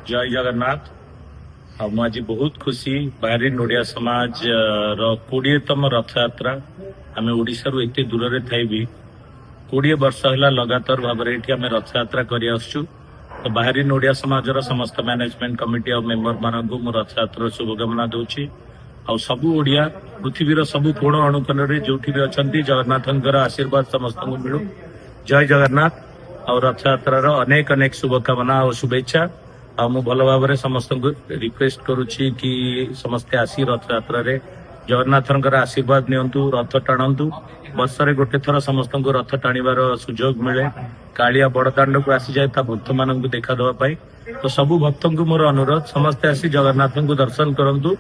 जय जगन्नाथ। आज बहुत खुशी बाहरीन ओडिया समाज रो 20तम रथ यात्रा आम ओडिशा रु एते दूर रे थाई भी 20 वर्ष है लगातार भाव में रथ यात्रा कर आसुचु। तो बाहरीन ओडिया समाज समस्त मैनेजमेंट कमिटी और मेंबर मान को रथ यात्रा शुभकामना दूची। आउ सबू ओडिया पृथ्वीर सबू कोण अणुकोण जो भी अच्छा जगन्नाथ आशीर्वाद समस्त को मिलू। जय जगन्नाथ। और रथ यात्रार अनेक अनेक शुभकामना और शुभेच्छा। मु भल भाव समस्त को रिक्वेस्ट करुच्ची कि समस्ते आसी रथ यात्रा रे जगन्नाथ आशीर्वाद नियंतु, रथ टाणंतु। वर्षरे गोटे थर समस्त को रथ टाणीबार सुजोग मिले। कालिया बड़दाण्ड को आसी जाए भक्त मान देखा देवाई। तो सबू भक्त को मोर अनुरोध समस्ते आसी जगन्नाथ को दर्शन करंतु।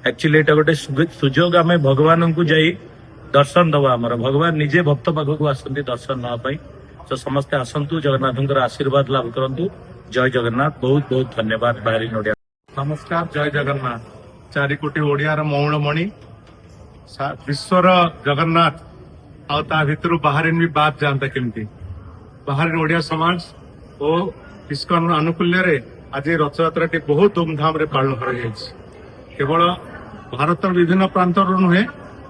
एक्चुअली एटा गोटे सुजोग आम भगवान को जाई दर्शन दवा। आमर भगवान निजे भक्त पाखक आसती दर्शन नापाई। तो समस्ते आसतु जगन्नाथ आशीर्वाद लाभ करंतु। जय जगन्नाथ। बहुत बहुत धन्यवाद बाहरीन ओडिया। नमस्कार। जय जगन्नाथ। 4 कोटी ओडियार मौणमणि विश्वर जगन्नाथ आ भितर बाहरीन भी बात जानता केमती बाहरीन ओडिया समाज और इस्कन आनुकूल्य रे आज रथ यात्रा बहुत धूमधाम रे पालन कर केवल भारत विभिन्न प्रांतर नुहे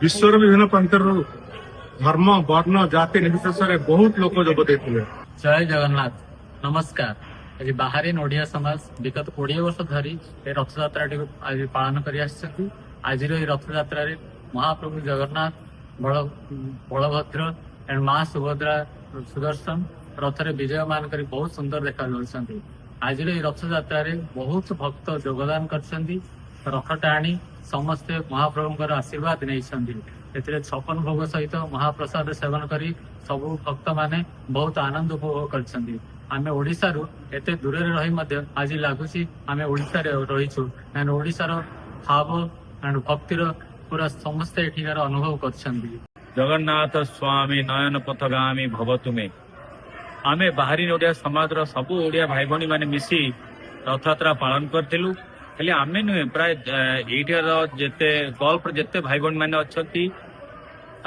विश्वर विभिन्न प्रांतर धर्म वर्ण जाति निर्विशेष बहुत लोक जोग देते। जय जगन्नाथ। नमस्कार। आज बाहरीन ओडिया समाज विगत 20 वर्ष धरी रथ यात्रा आज पालन कर आज रथ यात्रा महाप्रभु जगन्नाथ, बलभद्र एंड माँ सुभद्रा सुदर्शन रथ रे विजयमान कर बहुत सुंदर देखा जाउछंती। आज रथ यात्रा बहुत भक्त योगदान कर रथ टाणी समस्ते महाप्रभुଙ୍କର आशीर्वाद नहीं। 56 भोग सहित महाप्रसाद सेवन करी सबू भक्त माने बहुत आनंद उपभोग कर आम ओडिशा रु एते दूर रही आज लगुच आम ओडिशा रहीचु एंड ओडिशार भाव एंड भक्तिर पूरा समस्ते एठिकार अनुभव कर। जगन्नाथ स्वामी नयन पथगामी भव तुमे। आमे बाहरीन ओडिया समाज सबू ओडिया भाई भणी माने मिसी रथ यात्रा पालन करथिलु। खाली आमे नुहे प्राय एठार जेते गल्फ जेते भाई भणी माने अछंती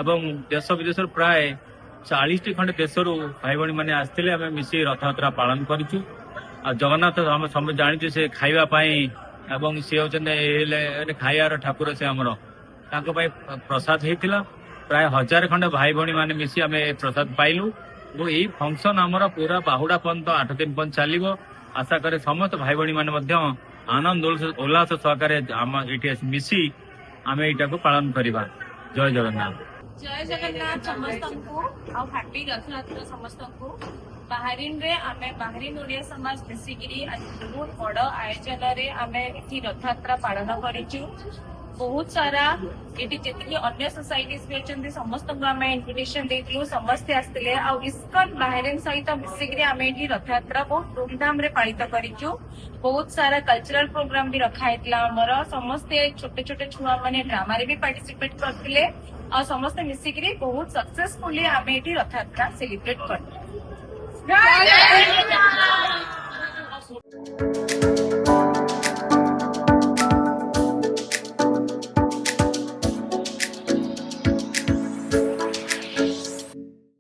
एवं देश विदेश प्राय 40 खंड देशर भाई भणी माने आसथिले। आमे मिसी रथ यात्रा पालन करिछु। जगन्नाथ हम सब जानिछु से खाइबा पई एवं से होचने खाइबार ठाकुर से हमर तांको पई प्रसाद हेतिला। प्राय 1000 खंड भाई भणी माने मिसी आमे प्रसाद पाइलु। वो यही फंक्शन आमर पूरा बाहुड़ा पर्यंत 8 दिन पर्यंत चलो। आशा करे समस्त भाई भणी माने मध्य आनंद उल्लास सहकारे मिसी आम यहाँ को पालन करवा। जय जगन्नाथ। जय जगन्नाथ समस्त को हैप्पी रथ यात्रा समस्त को। बाहरीन रे आमे बाहरीन ओडिया समाज मिसिकी आज बहुत बड़ आयोजन रे आमे एठी रथ यात्रा पालन करिचु। बहुत सारा ये जितनी अन्य सोसाइटीज भी अच्छे समस्त को आम इनविटेशन देलु। समस्ते आसते आ इस्कन बाहरीन सहित मिसिकी आम ये रथ यात्रा बहुत धूमधाम रे पालित करिचु। बहुत सारा कल्चरल प्रोग्राम भी रखाइतला। हमर समस्ते छोटे छोटे छुआ माने ड्रामा रे भी पार्टिसिपेट करथिले आ समस्ते मिसिकी बहुत सक्सेसफुली आम ये रथ यात्रा सेलिब्रेट करथिले। जय जय